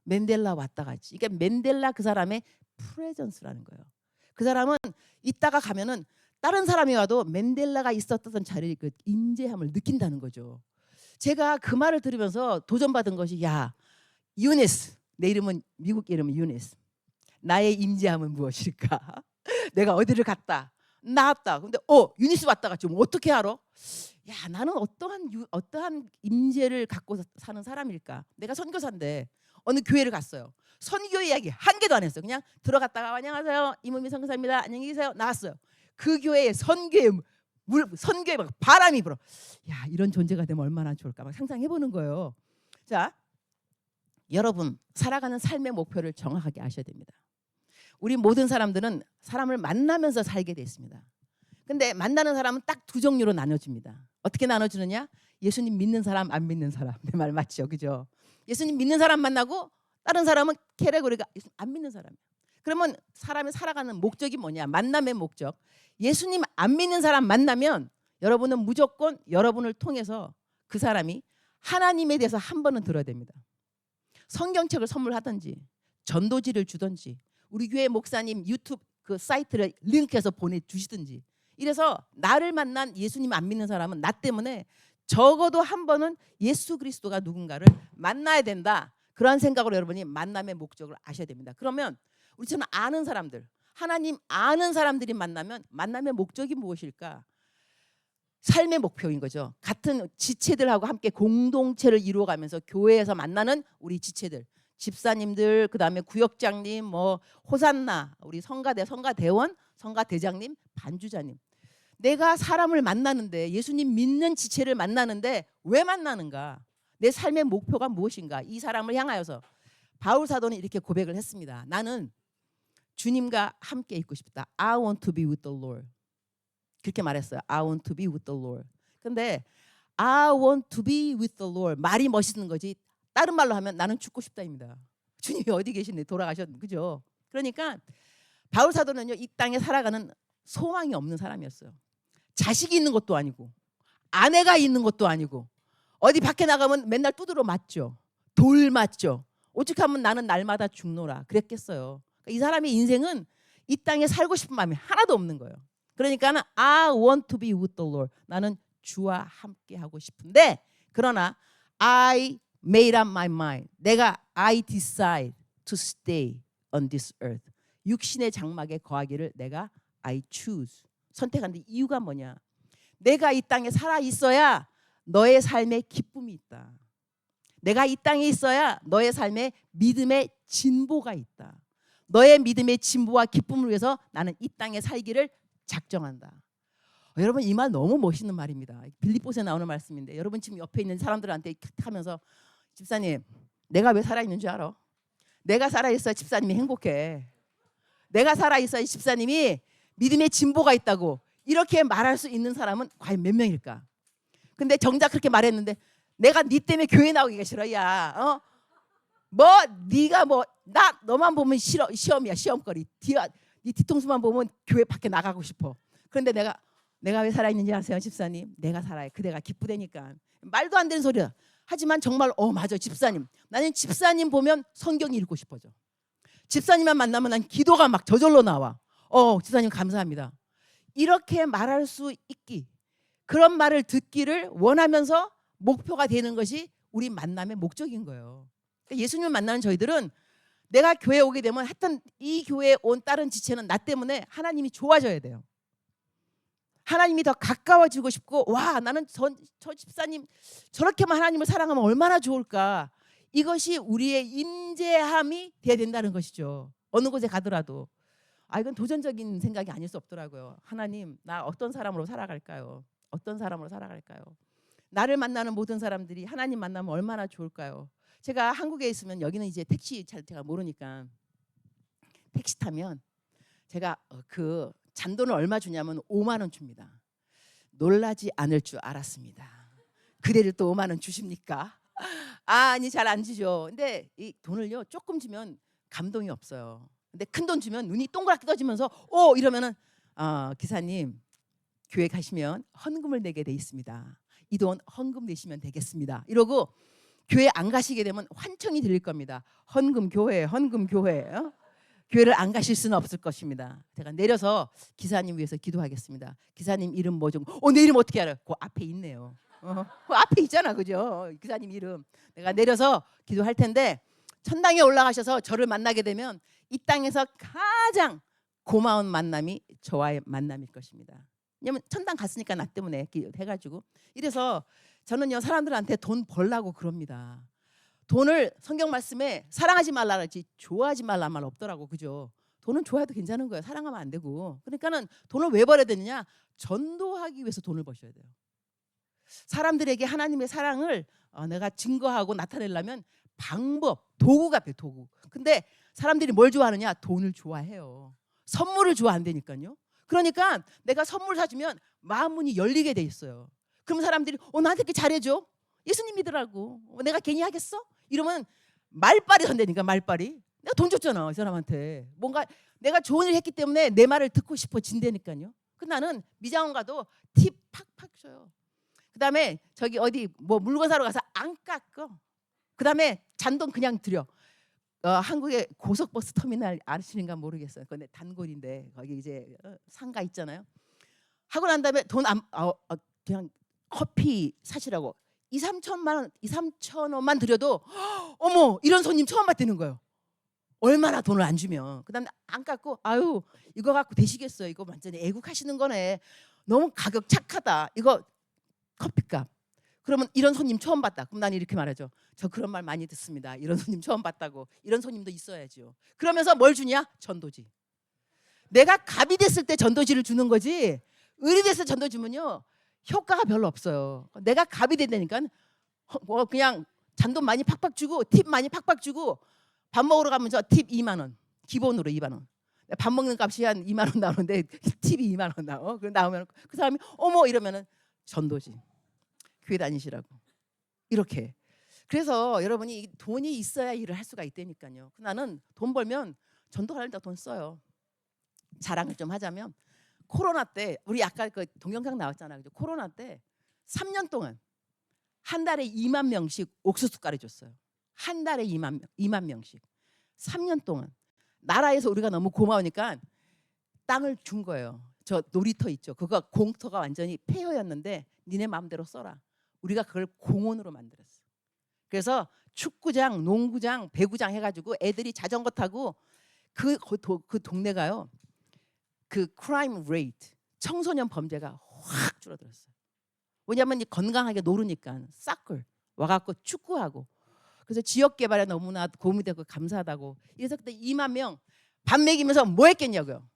A: 맨델라 왔다 갔지. 그러니까 맨델라 그 사람의 프레전스라는 거예요. 그 사람은 있다가 가면은 다른 사람이 와도 맨델라가 있었던 자리의 그 임재함을 느낀다는 거죠. 제가 그 말을 들으면서 도전받은 것이 야 유니스 내 이름은 미국 이름은 유니스 나의 임재함은 무엇일까? 내가 어디를 갔다 나왔다. 근데 유니스 왔다 갔지. 뭐 어떻게 알아? 야 나는 어떠한 임재를 갖고 사는 사람일까? 내가 선교사인데 어느 교회를 갔어요. 선교 이야기 한 개도 안 했어요. 그냥 들어갔다가 안녕하세요 이문미 선교사입니다. 안녕히 계세요 나왔어요. 그 교회에 선교에 막 바람이 불어. 야 이런 존재가 되면 얼마나 좋을까 막 상상해보는 거예요. 자 여러분 살아가는 삶의 목표를 정확하게 아셔야 됩니다. 우리 모든 사람들은 사람을 만나면서 살게 돼 있습니다. 근데 만나는 사람은 딱 두 종류로 나눠집니다. 어떻게 나눠주느냐? 예수님 믿는 사람 안 믿는 사람. 내 말 맞죠? 그죠? 예수님 믿는 사람 만나고 다른 사람은 캐레고리가 안 믿는 사람이에요. 그러면 사람이 살아가는 목적이 뭐냐? 만남의 목적. 예수님 안 믿는 사람 만나면 여러분은 무조건 여러분을 통해서 그 사람이 하나님에 대해서 한 번은 들어야 됩니다. 성경책을 선물하든지 전도지를 주든지 우리 교회 목사님 유튜브 그 사이트를 링크해서 보내주시든지 이래서 나를 만난 예수님 안 믿는 사람은 나 때문에 적어도 한 번은 예수 그리스도가 누군가를 만나야 된다. 그런 생각으로 여러분이 만남의 목적을 아셔야 됩니다. 그러면 우리처럼 아는 사람들 하나님 아는 사람들이 만나면 만남의 목적이 무엇일까? 삶의 목표인 거죠. 같은 지체들하고 함께 공동체를 이루어가면서 교회에서 만나는 우리 지체들 집사님들 그다음에 구역장님 뭐 호산나 우리 성가대원 성가대장님 반주자님 내가 사람을 만나는데 예수님 믿는 지체를 만나는데 왜 만나는가? 내 삶의 목표가 무엇인가? 이 사람을 향하여서 바울 사도는 이렇게 고백을 했습니다. 나는 주님과 함께 있고 싶다. I want to be with the Lord. 그렇게 말했어요. I want to be with the Lord. 근데 I want to be with the Lord 말이 멋있는 거지. 다른 말로 하면 나는 죽고 싶다입니다. 주님이 어디 계시네 돌아가셨는 그죠? 그러니까 바울 사도는요 이 땅에 살아가는 소망이 없는 사람이었어요. 자식이 있는 것도 아니고 아내가 있는 것도 아니고 어디 밖에 나가면 맨날 두드러 맞죠. 돌 맞죠. 오죽하면 나는 날마다 죽노라 그랬겠어요. 이 사람의 인생은 이 땅에 살고 싶은 마음이 하나도 없는 거예요. 그러니까는 I want to be with the Lord. 나는 주와 함께 하고 싶은데 그러나 I made up my mind. 내가 I decide to stay on this earth. 육신의 장막에 거하기를 내가 I choose. 선택한 이유가 뭐냐? 내가 이 땅에 살아 있어야 너의 삶에 기쁨이 있다. 내가 이 땅에 있어야 너의 삶에 믿음의 진보가 있다. 너의 믿음의 진보와 기쁨을 위해서 나는 이 땅에 살기를 작정한다. 여러분 이 말 너무 멋있는 말입니다. 빌립보서에 나오는 말씀인데 여러분 지금 옆에 있는 사람들한테 하면서 집사님 내가 왜 살아있는 줄 알아? 내가 살아있어야 집사님이 행복해. 내가 살아있어야 집사님이 믿음의 진보가 있다고 이렇게 말할 수 있는 사람은 과연 몇 명일까? 근데 정작 그렇게 말했는데 내가 네 때문에 교회 나오기가 싫어. 야, 뭐 네가 뭐 나 너만 보면 싫어. 시험이야 시험거리. 네 뒤통수만 보면 교회 밖에 나가고 싶어. 그런데 내가 왜 살아있는지 아세요 집사님? 내가 살아요. 그대가 기쁘다니까. 말도 안 되는 소리야. 하지만 정말 맞아 집사님. 나는 집사님 보면 성경 읽고 싶어져. 집사님만 만나면 난 기도가 막 저절로 나와. 집사님 감사합니다. 이렇게 말할 수 있기, 그런 말을 듣기를 원하면서 목표가 되는 것이 우리 만남의 목적인 거예요. 예수님을 만나는 저희들은 내가 교회에 오게 되면 하여튼 이 교회에 온 다른 지체는 나 때문에 하나님이 좋아져야 돼요. 하나님이 더 가까워지고 싶고 와 나는 저 집사님 저렇게만 하나님을 사랑하면 얼마나 좋을까. 이것이 우리의 임재함이 돼야 된다는 것이죠. 어느 곳에 가더라도. 이건 도전적인 생각이 아닐 수 없더라고요. 하나님 나 어떤 사람으로 살아갈까요? 어떤 사람으로 살아갈까요? 나를 만나는 모든 사람들이 하나님 만나면 얼마나 좋을까요? 제가 한국에 있으면 여기는 이제 택시 잘 제가 모르니까 택시 타면 제가 그 잔돈을 얼마 주냐면 5만 원 줍니다. 놀라지 않을 줄 알았습니다. 그대를 또 5만 원 주십니까? 아니 잘 안 주죠. 근데 이 돈을요 조금 주면 감동이 없어요. 근데 큰 돈 주면 눈이 동그랗게 떠지면서 이러면은 기사님 교회 가시면 헌금을 내게 돼 있습니다. 이 돈 헌금 내시면 되겠습니다. 이러고 교회 안 가시게 되면 환청이 들릴 겁니다. 헌금 교회. 교회를 안 가실 수는 없을 것입니다. 제가 내려서 기사님 위해서 기도하겠습니다. 기사님 이름 뭐 좀. 내 이름 어떻게 알아요? 그 앞에 있네요. 그 앞에 있잖아, 그죠? 기사님 이름. 내가 내려서 기도할 텐데 천당에 올라가셔서 저를 만나게 되면 이 땅에서 가장 고마운 만남이 저와의 만남일 것입니다. 왜냐면 천당 갔으니까 나 때문에 해가지고 이래서 저는요 사람들한테 돈 벌라고 그럽니다. 돈을 성경 말씀에 사랑하지 말라 그러지 좋아하지 말라 말 없더라고, 그죠? 돈은 좋아해도 괜찮은 거예요. 사랑하면 안 되고. 그러니까는 돈을 왜 벌어야 되느냐? 전도하기 위해서 돈을 버셔야 돼요. 사람들에게 하나님의 사랑을 내가 증거하고 나타내려면 방법, 도구가 필요해요. 도구. 근데 사람들이 뭘 좋아하느냐? 돈을 좋아해요. 선물을 좋아한다니까요. 그러니까 내가 선물 사주면 마음문이 열리게 돼 있어요. 그럼 사람들이 나한테 이렇게 잘해줘. 예수님 믿으라고. 내가 괜히 하겠어? 이러면 말빨이 선다니까. 말빨이. 내가 돈 줬잖아 이 사람한테. 뭔가 내가 좋은 일 했기 때문에 내 말을 듣고 싶어진다니까요. 그 나는 미장원 가도 팁 팍팍 줘요. 그다음에 저기 어디 뭐 물건 사러 가서 안 깎어. 그다음에 잔돈 그냥 드려. 한국의 고속버스 터미널 아시는가 모르겠어요. 근데 단골인데 거기 이제 상가 있잖아요. 하고 난 다음에 돈 안 그냥 커피 사시라고 2, 3천 원만 드려도 어머 이런 손님 처음 봤다는 거예요. 얼마나 돈을 안 주면. 그다음에 안 깎고 이거 갖고 되시겠어요. 이거 완전히 애국하시는 거네. 너무 가격 착하다. 이거 커피값. 그러면 이런 손님 처음 봤다. 그럼 난 이렇게 말하죠. 저 그런 말 많이 듣습니다. 이런 손님 처음 봤다고. 이런 손님도 있어야죠. 그러면서 뭘 주냐? 전도지. 내가 갑이 됐을 때 전도지를 주는 거지. 을이 됐을 때 전도 주면요 효과가 별로 없어요. 내가 갑이 된다니까 그냥 잔돈 많이 팍팍 주고 팁 많이 팍팍 주고 밥 먹으러 가면 저 팁 2만 원 기본으로 2만 원. 밥 먹는 값이 한 2만 원 나오는데 팁이 2만 원 나와. 그 나오면 그 사람이 어머 이러면은 전도지. 교회 다니시라고. 이렇게. 그래서 여러분이 돈이 있어야 일을 할 수가 있다니까요. 나는 돈 벌면 전도하려다 돈 써요. 자랑을 좀 하자면 코로나 때 우리 아까 그 동영상 나왔잖아. 그죠? 코로나 때 3년 동안 한 달에 2만 명씩 옥수수 가루 줬어요. 한 달에 2만 명씩. 3년 동안. 나라에서 우리가 너무 고마우니까 땅을 준 거예요. 저 놀이터 있죠. 그거 공터가 완전히 폐허였는데 니네 마음대로 써라. 우리가 그걸 공원으로 만들었어. 그래서 축구장, 농구장, 배구장 해가지고 애들이 자전거 타고 그 동네가요. 그 crime rate, 청소년 범죄가 확 줄어들었어요. 왜냐하면 건강하게 놀으니까 사클 와갖고 축구하고. 그래서 지역 개발에 너무나 도움이 되고 감사하다고. 그래서 그때 2만 명 밥 먹이면서 뭐 했겠냐고요.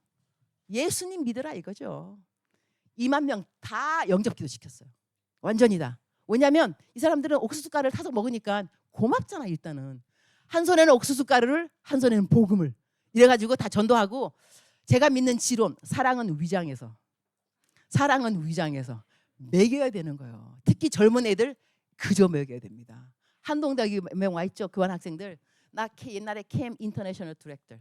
A: 예수님 믿으라 이거죠. 2만 명 다 영접기도 시켰어요. 완전히 다. 왜냐하면 이 사람들은 옥수수 가루를 타서 먹으니까 고맙잖아. 일단은 한 손에는 옥수수 가루를, 한 손에는 복음을 이래가지고 다 전도하고. 제가 믿는 지론, 사랑은 위장에서 먹여야 되는 거예요. 특히 젊은 애들 그저 먹여야 됩니다. 한동대학에 명 와 있죠. 교환 학생들. 나 옛날에 캠 인터내셔널 디렉터.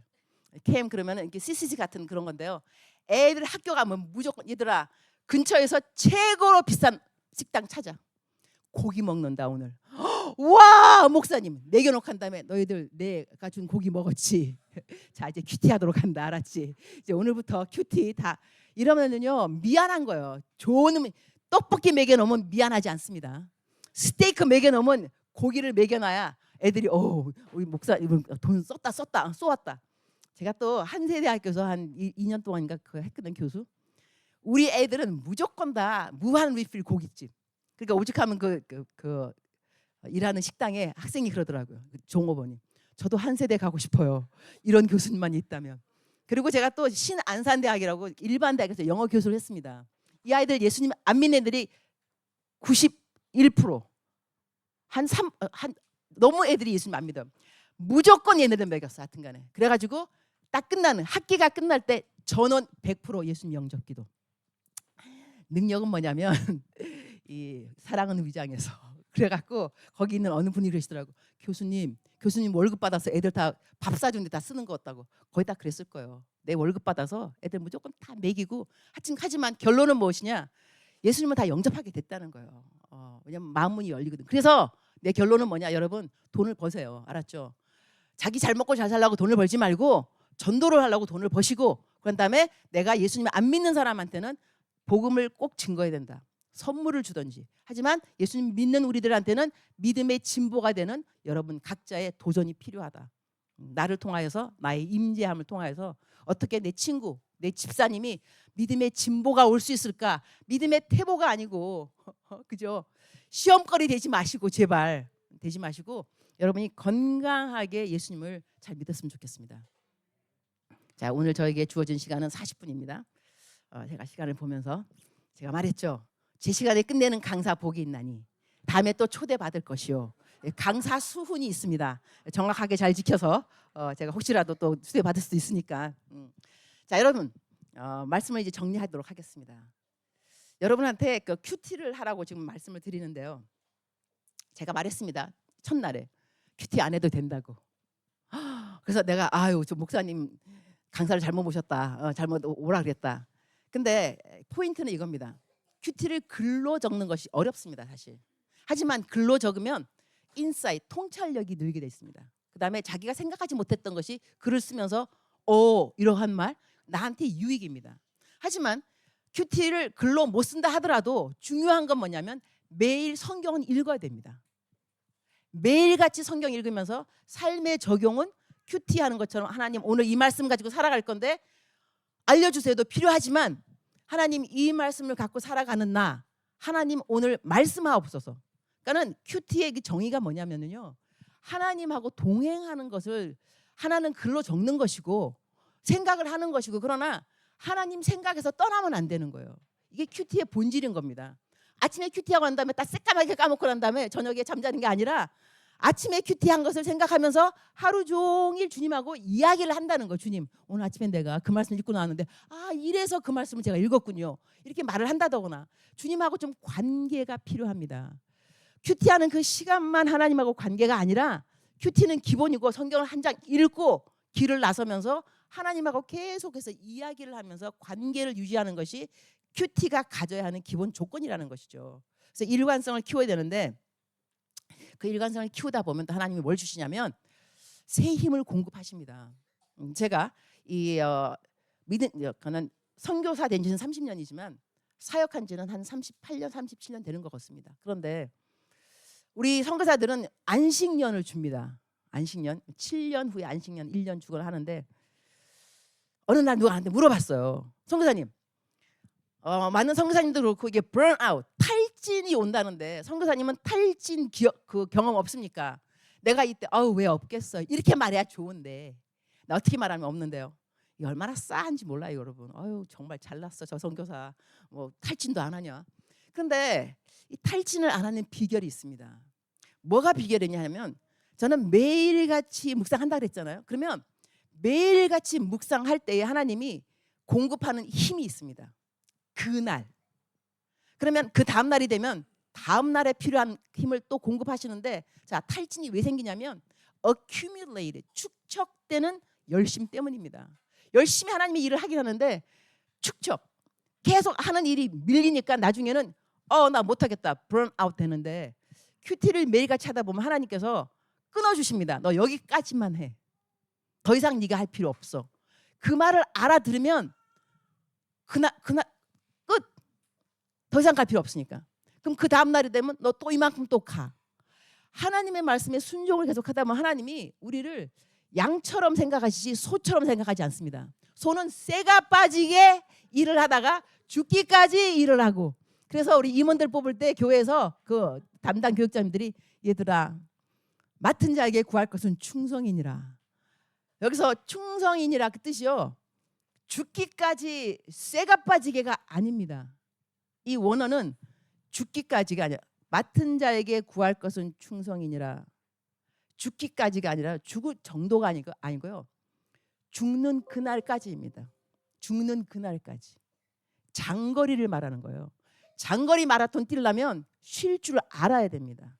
A: 캠 그러면은 이렇게 CCC 같은 그런 건데요. 애들 학교 가면 무조건 얘들아 근처에서 최고로 비싼 식당 찾아. 고기 먹는다 오늘. 와 목사님 먹여놓고 한 다음에 너희들 내가 준 고기 먹었지. 자 이제 큐티 하도록 한다. 알았지? 이제 오늘부터 큐티 다 이러면은요 미안한 거예요. 좋은 떡볶이 먹여놓으면 미안하지 않습니다. 스테이크 먹여놓으면 고기를 먹여놔야 애들이 우리 목사님 돈 쏘았다. 제가 또 한세대학교에서 한 2년 동안인가 그거 했거든 교수. 우리 애들은 무조건 다 무한 리필 고깃집. 그러니까 오죽하면 그 일하는 식당에 학생이 그러더라고요. 종업원이. 저도 한 세대 가고 싶어요. 이런 교수님만 있다면. 그리고 제가 또 신안산대학이라고 일반 대학에서 영어 교수를 했습니다. 이 아이들 예수님 안 믿는 애들이 91% 너무 애들이 예수님 안 믿어요. 무조건 얘네들 먹였어. 하여튼간에. 그래가지고 딱 끝나는 학기가 끝날 때 전원 100% 예수님 영접기도. 능력은 뭐냐면 이 사랑은 위장에서. 그래갖고 거기 있는 어느 분이 그러시더라고. 교수님 월급 받아서 애들 다 밥 사주는데 다 쓰는 거 같다고. 거의 다 그랬을 거예요. 내 월급 받아서 애들 무조건 다 먹이고. 하지만 결론은 무엇이냐. 예수님은 다 영접하게 됐다는 거예요. 왜냐면 마음문이 열리거든. 그래서 내 결론은 뭐냐. 여러분 돈을 버세요. 알았죠? 자기 잘 먹고 잘 살라고 돈을 벌지 말고 전도를 하려고 돈을 버시고 그런 다음에 내가 예수님을 안 믿는 사람한테는 복음을 꼭 증거해야 된다. 선물을 주든지. 하지만 예수님 믿는 우리들한테는 믿음의 진보가 되는 여러분 각자의 도전이 필요하다. 나를 통하여서 나의 임재함을 통하여서 어떻게 내 친구, 내 집사님이 믿음의 진보가 올 수 있을까? 믿음의 태보가 아니고 그죠? 시험거리 되지 마시고 제발 되지 마시고 여러분이 건강하게 예수님을 잘 믿었으면 좋겠습니다. 자, 오늘 저에게 주어진 시간은 40분입니다. 제가 시간을 보면서 제가 말했죠. 제 시간에 끝내는 강사 복이 있나니 다음에 또 초대받을 것이요. 강사 수훈이 있습니다. 정확하게 잘 지켜서 제가 혹시라도 또 초대받을 수도 있으니까. 자, 여러분 말씀을 이제 정리하도록 하겠습니다. 여러분한테 그 큐티를 하라고 지금 말씀을 드리는데요. 제가 말했습니다. 첫날에 큐티 안 해도 된다고. 그래서 내가 저 목사님 강사를 잘못 모셨다. 잘못 오라 그랬다. 근데 포인트는 이겁니다. 큐티를 글로 적는 것이 어렵습니다. 사실. 하지만 글로 적으면 인사이트, 통찰력이 늘게 돼 있습니다. 그다음에 자기가 생각하지 못했던 것이 글을 쓰면서 이러한 말 나한테 유익입니다. 하지만 큐티를 글로 못 쓴다 하더라도 중요한 건 뭐냐면 매일 성경은 읽어야 됩니다. 매일같이 성경 읽으면서 삶의 적용은 큐티하는 것처럼 하나님 오늘 이 말씀 가지고 살아갈 건데 알려주세요도 필요하지만 하나님 이 말씀을 갖고 살아가는 나 하나님 오늘 말씀하옵소서. 그러니까는 큐티의 정의가 뭐냐면요. 하나님하고 동행하는 것을 하나는 글로 적는 것이고 생각을 하는 것이고 그러나 하나님 생각에서 떠나면 안 되는 거예요. 이게 큐티의 본질인 겁니다. 아침에 큐티하고 난 다음에 딱 새까맣게 까먹고 난 다음에 저녁에 잠자는 게 아니라 아침에 큐티한 것을 생각하면서 하루 종일 주님하고 이야기를 한다는 거예요. 주님 오늘 아침에 내가 그 말씀 읽고 나왔는데 이래서 그 말씀을 제가 읽었군요. 이렇게 말을 한다거나 주님하고 좀 관계가 필요합니다. 큐티하는 그 시간만 하나님하고 관계가 아니라 큐티는 기본이고 성경을 한 장 읽고 길을 나서면서 하나님하고 계속해서 이야기를 하면서 관계를 유지하는 것이 큐티가 가져야 하는 기본 조건이라는 것이죠. 그래서 일관성을 키워야 되는데 그 일관성을 키우다 보면 또 하나님이 뭘 주시냐면 새 힘을 공급하십니다. 제가 이 저는 선교사 된 지는 30년이지만 사역한 지는 한 38년, 37년 되는 것 같습니다. 그런데 우리 선교사들은 안식년을 줍니다. 안식년 7년 후에 안식년 1년 주걸 하는데 어느 날 누가 나한테 물어봤어요. 선교사님, 많은 선교사님도 그렇고 이게 burnout, 탈진이 온다는데 선교사님은 탈진 그 경험 없습니까? 내가 이때 왜 없겠어 이렇게 말해야 좋은데 나 어떻게 말하면 없는데요. 이 얼마나 싸한지 몰라요, 여러분. 정말 잘났어 저 선교사. 뭐 탈진도 안 하냐. 그런데 이 탈진을 안 하는 비결이 있습니다. 뭐가 비결이냐 하면 저는 매일같이 묵상한다 그랬잖아요. 그러면 매일같이 묵상할 때에 하나님이 공급하는 힘이 있습니다. 그날. 그러면 그 다음 날이 되면 다음 날에 필요한 힘을 또 공급하시는데 자, 탈진이 왜 생기냐면 accumulated, 축적되는 열심 때문입니다. 열심히 하나님의 일을 하긴 하는데 축적, 계속 하는 일이 밀리니까 나중에는 나 못하겠다, burnout 되는데 큐티를 매일같이 하다 보면 하나님께서 끊어주십니다. 너 여기까지만 해. 더 이상 네가 할 필요 없어. 그 말을 알아들으면 그날 끝. 더 이상 갈 필요 없으니까. 그럼 그 다음 날이 되면 너 또 이만큼 또 가. 하나님의 말씀에 순종을 계속하다 보면 하나님이 우리를 양처럼 생각하시지 소처럼 생각하지 않습니다. 소는 쇠가 빠지게 일을 하다가 죽기까지 일을 하고. 그래서 우리 임원들 뽑을 때 교회에서 그 담당 교육자님들이 얘들아 맡은 자에게 구할 것은 충성이니라. 여기서 충성이니라 그 뜻이요. 죽기까지 쇠가 빠지게가 아닙니다. 이 원어는 죽기까지가 아니라 맡은 자에게 구할 것은 충성이니라. 죽기까지가 아니라 죽을 정도가 아니고요. 죽는 그날까지입니다. 죽는 그날까지. 장거리를 말하는 거예요. 장거리 마라톤 뛰려면 쉴 줄 알아야 됩니다.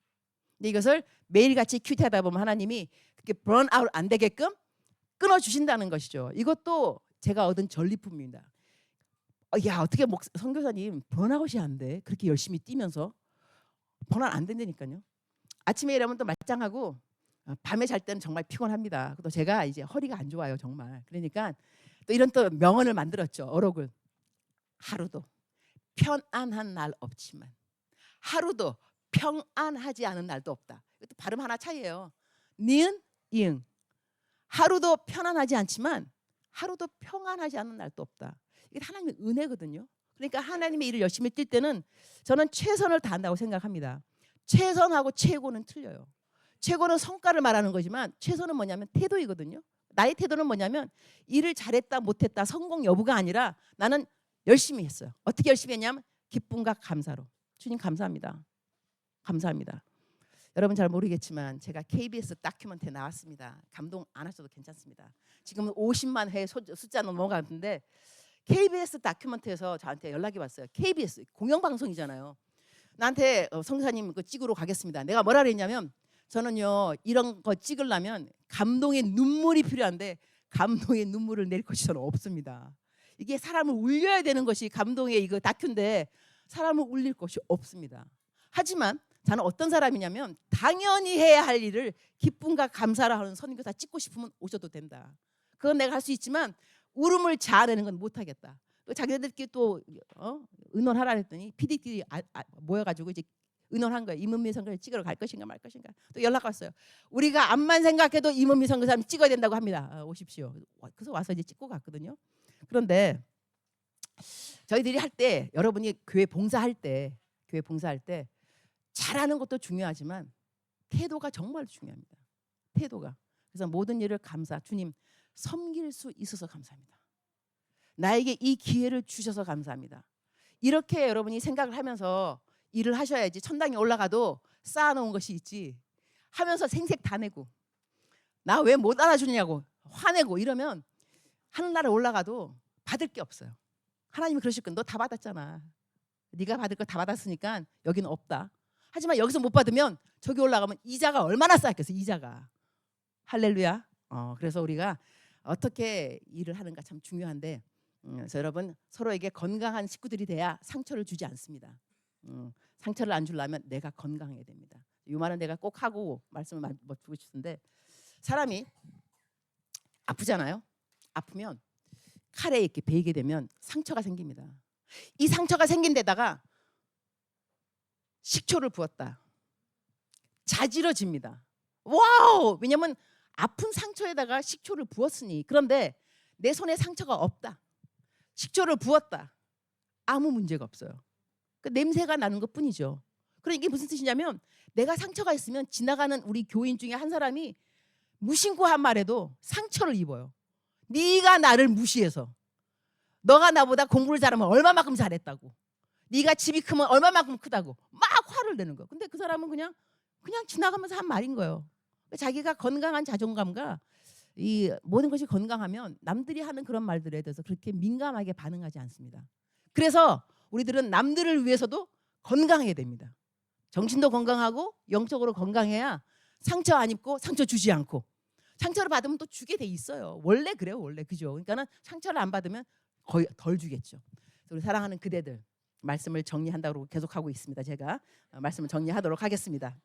A: 근데 이것을 매일같이 큐티하다 보면 하나님이 그렇게 번아웃 안 되게끔 끊어주신다는 것이죠. 이것도 제가 얻은 전리품입니다. 어떻게 선교사님 번아웃이 안 돼? 그렇게 열심히 뛰면서 번아웃 안 된다니까요. 아침에 일하면 또 말짱하고 밤에 잘 때는 정말 피곤합니다. 또 제가 이제 허리가 안 좋아요, 정말. 그러니까 또 이런 또 명언을 만들었죠. 어록을. 하루도 편안한 날 없지만 하루도 평안하지 않은 날도 없다. 이것도 발음 하나 차이예요. 니은, 이응. 하루도 편안하지 않지만 하루도 평안하지 않은 날도 없다. 이게 하나님의 은혜거든요. 그러니까 하나님의 일을 열심히 뛸 때는 저는 최선을 다한다고 생각합니다. 최선하고 최고는 틀려요. 최고는 성과를 말하는 거지만 최선은 뭐냐면 태도이거든요. 나의 태도는 뭐냐면 일을 잘했다 못했다 성공 여부가 아니라 나는 열심히 했어요. 어떻게 열심히 했냐면 기쁨과 감사로. 주님 감사합니다. 감사합니다. 여러분 잘 모르겠지만 제가 KBS 다큐멘터리에 나왔습니다. 감동 안 하셔도 괜찮습니다. 지금은 50만 회 숫자는 넘어갔는데 KBS 다큐멘터리에서 저한테 연락이 왔어요. KBS 공영방송이잖아요. 나한테 성사님 그거 찍으러 가겠습니다. 내가 뭐라 그랬냐면 저는요 이런 거 찍으려면 감동의 눈물이 필요한데 감동의 눈물을 낼 것이 저는 없습니다. 이게 사람을 울려야 되는 것이 감동의 이거 다큐인데 사람을 울릴 것이 없습니다. 하지만 저는 어떤 사람이냐면 당연히 해야 할 일을 기쁨과 감사를 하는 선교사 찍고 싶으면 오셔도 된다. 그건 내가 할 수 있지만 울음을 자아내는 건 못하겠다. 자기들끼리 또 의논하라 했더니 PD끼리 모여가지고 이제 의논한 거예요. 임은미 선교사 찍으러 갈 것인가 말 것인가. 또 연락 왔어요. 우리가 암만 생각해도 임은미 선교사 찍어야 된다고 합니다. 오십시오. 그래서 와서 이제 찍고 갔거든요. 그런데 저희들이 할 때 여러분이 교회 봉사할 때 잘하는 것도 중요하지만 태도가 정말 중요합니다. 태도가. 그래서 모든 일을 주님 섬길 수 있어서 감사합니다. 나에게 이 기회를 주셔서 감사합니다. 이렇게 여러분이 생각을 하면서 일을 하셔야지 천당에 올라가도 쌓아놓은 것이 있지 하면서 생색 다 내고 나 왜 못 알아주냐고 화내고 이러면 하늘나라에 올라가도 받을 게 없어요. 하나님이 그러실 건 너 다 받았잖아. 네가 받을 거 다 받았으니까 여기는 없다. 하지만 여기서 못 받으면 저기 올라가면 이자가 얼마나 쌓였겠어. 이자가. 할렐루야. 그래서 우리가 어떻게 일을 하는가 참 중요한데 그래서 여러분 서로에게 건강한 식구들이 돼야 상처를 주지 않습니다. 상처를 안 주려면 내가 건강해야 됩니다. 이 말은 내가 꼭 하고 말씀을 주고 싶은데 사람이 아프잖아요. 아프면 칼에 이렇게 베이게 되면 상처가 생깁니다. 이 상처가 생긴 데다가 식초를 부었다. 자지러집니다. 와우! 왜냐면 아픈 상처에다가 식초를 부었으니. 그런데 내 손에 상처가 없다. 식초를 부었다. 아무 문제가 없어요. 그 냄새가 나는 것뿐이죠. 그럼 이게 무슨 뜻이냐면 내가 상처가 있으면 지나가는 우리 교인 중에 한 사람이 무심코 한 말에도 상처를 입어요. 네가 나를 무시해서 너가 나보다 공부를 잘하면 얼마만큼 잘했다고 네가 집이 크면 얼마만큼 크다고 막 화를 내는 거예요. 근데 그 사람은 그냥 지나가면서 한 말인 거예요. 자기가 건강한 자존감과 이 모든 것이 건강하면 남들이 하는 그런 말들에 대해서 그렇게 민감하게 반응하지 않습니다. 그래서 우리들은 남들을 위해서도 건강해야 됩니다. 정신도 건강하고 영적으로 건강해야 상처 안 입고 상처 주지 않고 상처를 받으면 또 주게 돼 있어요. 원래 그래요. 원래 그죠. 그러니까는 상처를 안 받으면 거의 덜 주겠죠. 우리 사랑하는 그대들 말씀을 정리한다고 계속하고 있습니다. 제가 말씀을 정리하도록 하겠습니다.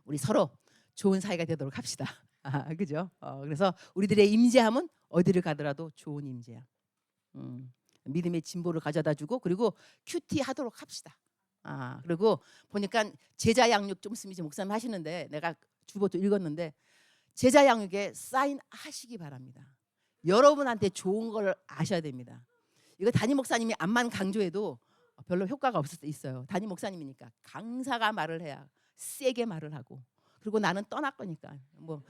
A: 우리 서로 좋은 사이가 되도록 합시다. 그죠? 그래서 우리들의 임재함은 어디를 가더라도 좋은 임재야. 믿음의 진보를 가져다주고 그리고 큐티 하도록 합시다. 그리고 보니까 제자 양육 좀 있으면 목사님 하시는데 내가 주보도 읽었는데 제자 양육에 사인하시기 바랍니다. 여러분한테 좋은 걸 아셔야 됩니다. 이거 담임 목사님이 암만 강조해도 별로 효과가 없을 수 있어요. 담임 목사님이니까 강사가 말을 해야 세게 말을 하고 그리고 나는 떠날 거니까 뭐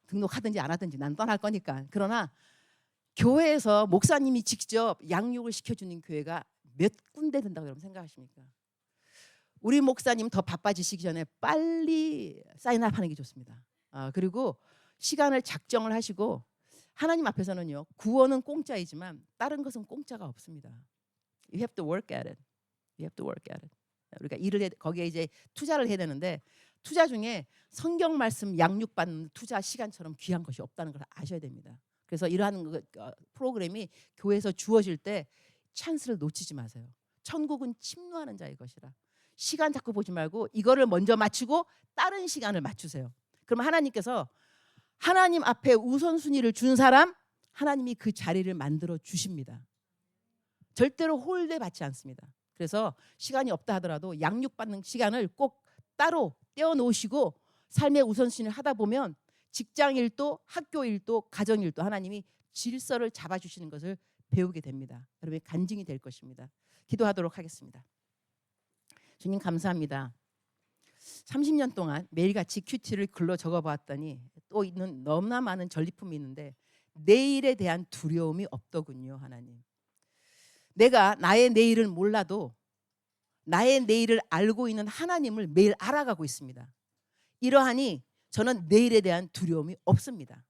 A: 등록하든지 안 하든지 난 떠날 거니까. 그러나 교회에서 목사님이 직접 양육을 시켜주는 교회가 몇 군데 된다고 여러분 생각하십니까? 우리 목사님 더 바빠지시기 전에 빨리 사인업하는 게 좋습니다. 그리고 시간을 작정을 하시고 하나님 앞에서는요 구원은 공짜이지만 다른 것은 공짜가 없습니다. You have to work at it. You have to work at it. 우리가 일을 거기에 이제 투자를 해야 되는데 투자 중에 성경 말씀 양육받는 투자 시간처럼 귀한 것이 없다는 걸 아셔야 됩니다. 그래서 이러한 프로그램이 교회에서 주어질 때 찬스를 놓치지 마세요. 천국은 침노하는 자의 것이라. 시간 자꾸 보지 말고 이거를 먼저 맞추고 다른 시간을 맞추세요. 그러면 하나님께서 하나님 앞에 우선순위를 준 사람 하나님이 그 자리를 만들어 주십니다. 절대로 홀대 받지 않습니다. 그래서 시간이 없다 하더라도 양육받는 시간을 꼭 따로 떼어놓으시고 삶의 우선순위를 하다 보면 직장일도 학교일도 가정일도 하나님이 질서를 잡아주시는 것을 배우게 됩니다. 여러분의 간증이 될 것입니다. 기도하도록 하겠습니다. 주님 감사합니다. 30년 동안 매일같이 큐티를 글로 적어봤더니 또 있는 너무나 많은 전리품이 있는데 내일에 대한 두려움이 없더군요. 하나님. 내가 나의 내일을 몰라도 나의 내일을 알고 있는 하나님을 매일 알아가고 있습니다. 이러하니 저는 내일에 대한 두려움이 없습니다.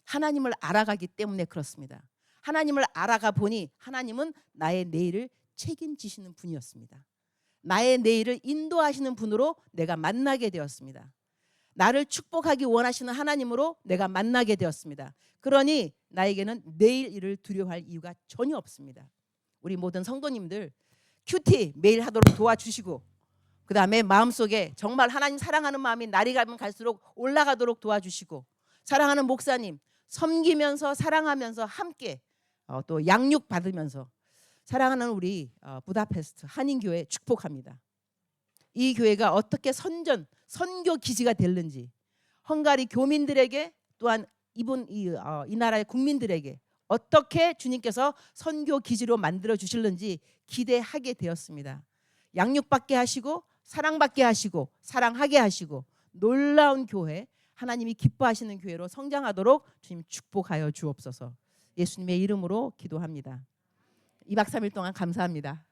A: 하나님을 알아가기 때문에 그렇습니다. 하나님을 알아가 보니 하나님은 나의 내일을 책임지시는 분이었습니다. 나의 내일을 인도하시는 분으로 내가 만나게 되었습니다. 나를 축복하기 원하시는 하나님으로 내가 만나게 되었습니다. 그러니 나에게는 내일 일을 두려워할 이유가 전혀 없습니다. 우리 모든 성도님들 큐티 매일 하도록 도와주시고 그 다음에 마음속에 정말 하나님 사랑하는 마음이 날이 가면 갈수록 올라가도록 도와주시고 사랑하는 목사님 섬기면서 사랑하면서 함께 또 양육받으면서 사랑하는 우리 부다페스트 한인교회 축복합니다. 이 교회가 어떻게 선교 기지가 됐는지 헝가리 교민들에게 또한 이 나라의 국민들에게 어떻게 주님께서 선교 기지로 만들어 주실는지 기대하게 되었습니다. 양육받게 하시고 사랑받게 하시고 사랑하게 하시고 놀라운 교회 하나님이 기뻐하시는 교회로 성장하도록 주님 축복하여 주옵소서. 예수님의 이름으로 기도합니다. 2박 3일 동안 감사합니다.